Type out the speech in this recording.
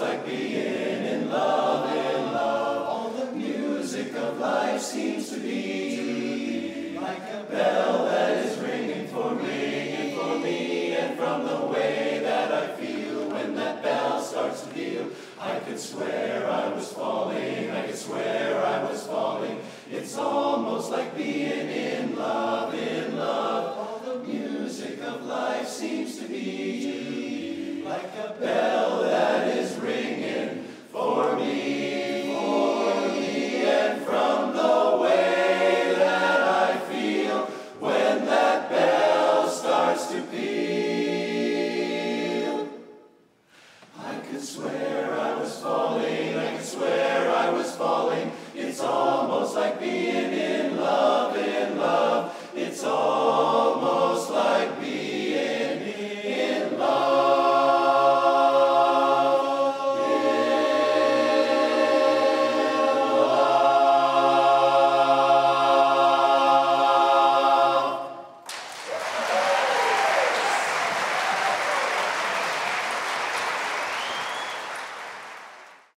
like being in love, in love. All the music of life seems to be like a bell that is ringing for me, and from the way that I feel when that bell starts to peal, I could swear I was falling, I could swear I was falling. It's almost like being in love, in love. All the music of life seems to be like a bell that is ringing for me, and from the way that I feel when that bell starts to peal, I could swear